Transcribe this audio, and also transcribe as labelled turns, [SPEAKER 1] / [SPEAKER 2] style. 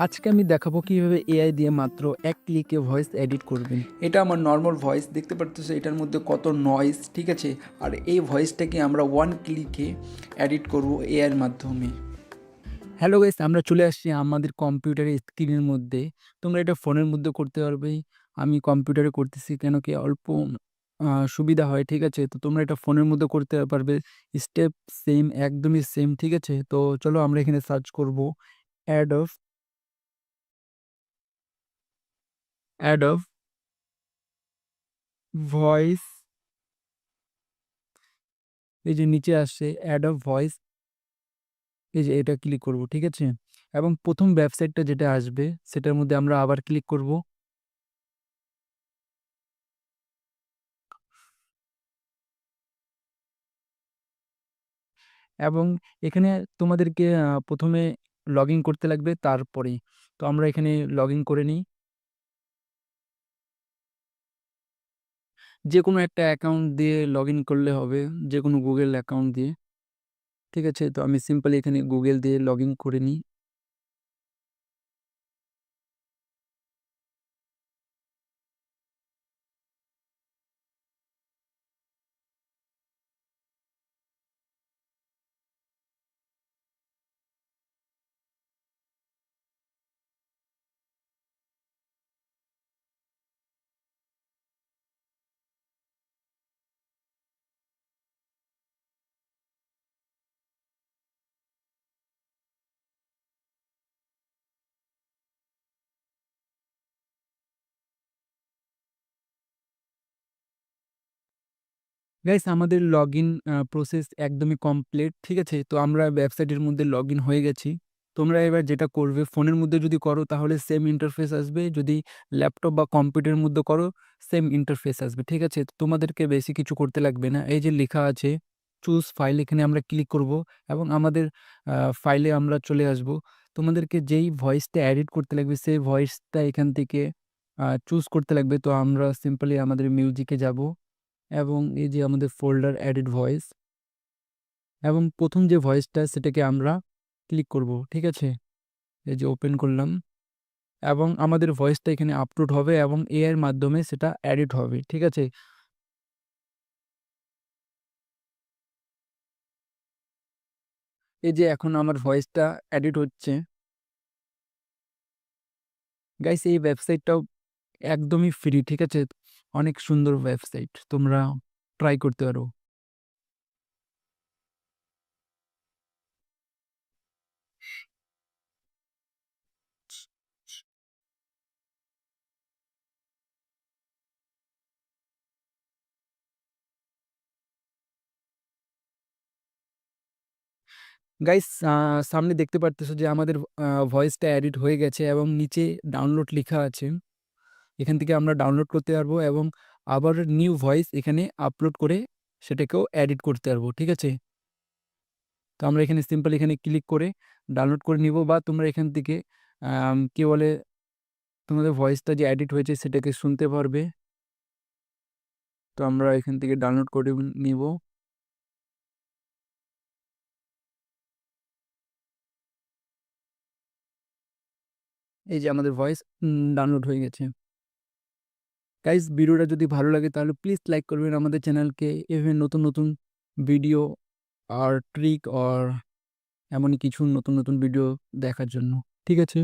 [SPEAKER 1] আজকে আমি দেখাবো কিভাবে এআই দিয়ে মাত্র এক ক্লিকে ভয়েস এডিট করবেন।
[SPEAKER 2] এটা আমার নর্মাল ভয়েস, দেখতে পারতেছো এটার মধ্যে কত নয়েজ, ঠিক আছে। আর এই ভয়েসটাকে আমরা ওয়ান ক্লিকে এডিট করব এআইয়ের মাধ্যমে।
[SPEAKER 1] হ্যালো গাইস, আমরা চলে আসছি আমাদের কম্পিউটারের স্ক্রিনের মধ্যে। তোমরা এটা ফোনের মধ্যে করতে পারবে। আমি কম্পিউটারে করতেছি কেন কি অল্প সুবিধা হয়, ঠিক আছে। তো তোমরা এটা ফোনের মধ্যে করতে পারবে। স্টেপ সেম, একদমই সেম, ঠিক আছে। তো চলো আমরা এখানে সার্চ করব অ্যাডব অ্যাডব ভয়েস। এই যে নিচে আসছে অ্যাডব ভয়েস, এই যে এটা ক্লিক করব, ঠিক আছে। এবং প্রথম ওয়েবসাইটটা যেটা আসবে সেটার মধ্যে আমরা আবার ক্লিক করব। এবং এখানে তোমাদেরকে প্রথমে লগ ইন করতে লাগবে তারপরে। তো আমরা এখানে লগ ইন করে নিই, যে কোনো একটা অ্যাকাউন্ট দিয়ে লগ ইন করলে হবে, যে কোনো গুগল অ্যাকাউন্ট দিয়ে, ঠিক আছে। তো আমি সিম্পলি এখানে গুগল দিয়ে লগ ইন করে নিই। গাইস, আমাদের লগ ইন প্রসেস একদমই কমপ্লিট, ঠিক আছে। তো আমরা ওয়েবসাইটের মধ্যে লগ ইন হয়ে গেছি। তোমরা এবার যেটা করবে, ফোনের মধ্যে যদি করো তাহলে সেম ইন্টারফেস আসবে, যদি ল্যাপটপ বা কম্পিউটারের মধ্যে করো সেম ইন্টারফেস আসবে, ঠিক আছে। তো তোমাদেরকে বেশি কিছু করতে লাগবে না। এই যে লেখা আছে চুজ ফাইল, এখানে আমরা ক্লিক করব এবং আমাদের ফাইলে আমরা চলে আসব। তোমাদেরকে যেই ভয়েসটা এডিট করতে লাগবে সেই ভয়েসটা এখান থেকে চুজ করতে লাগবে। তো আমরা সিম্পলি আমাদের মিউজিকে যাব এবং এই যে আমাদের ফোল্ডার এডিট ভয়েস, এবং প্রথম যে ভয়েসটা সেটাকে আমরা ক্লিক করব, ঠিক আছে। এই যে ওপেন করলাম এবং আমাদের ভয়েসটা এখানে আপলোড হবে এবং এআই এর মাধ্যমে সেটা এডিট হবে, ঠিক আছে। এই যে এখন আমার ভয়েসটা এডিট হচ্ছে। গাইস, এই ওয়েবসাইটটাও একদমই ফ্রি, ঠিক আছে। অনেক সুন্দর ওয়েবসাইট, তোমরা ট্রাই করতে পারো। গাইস, সামনে দেখতে পারতেছো যে আমাদের ভয়েসটা এডিট হয়ে গেছে এবং নিচে ডাউনলোড লেখা আছে। এখান থেকে আমরা ডাউনলোড করতে পারবো এবং আবার নিউ ভয়েস এখানে আপলোড করে সেটাকেও এডিট করতে পারবো, ঠিক আছে। তো আমরা এখানে সিম্পল এখানে ক্লিক করে ডাউনলোড করে নিব, বা তোমরা এখান থেকে কি বলে তোমাদের ভয়েসটা যে এডিট হয়েছে সেটাকে শুনতে পারবে। তো আমরা এখান থেকে ডাউনলোড করে নিব। এই যে আমাদের ভয়েস ডাউনলোড হয়ে গেছে। গাইস, ভিডিওটা যদি ভালো লাগে তাহলে প্লিজ লাইক করবেন আমাদের চ্যানেলকে, এভাবে নতুন নতুন ভিডিও আর ট্রিক আর এমনই কিছু নতুন নতুন ভিডিও দেখার জন্য, ঠিক আছে।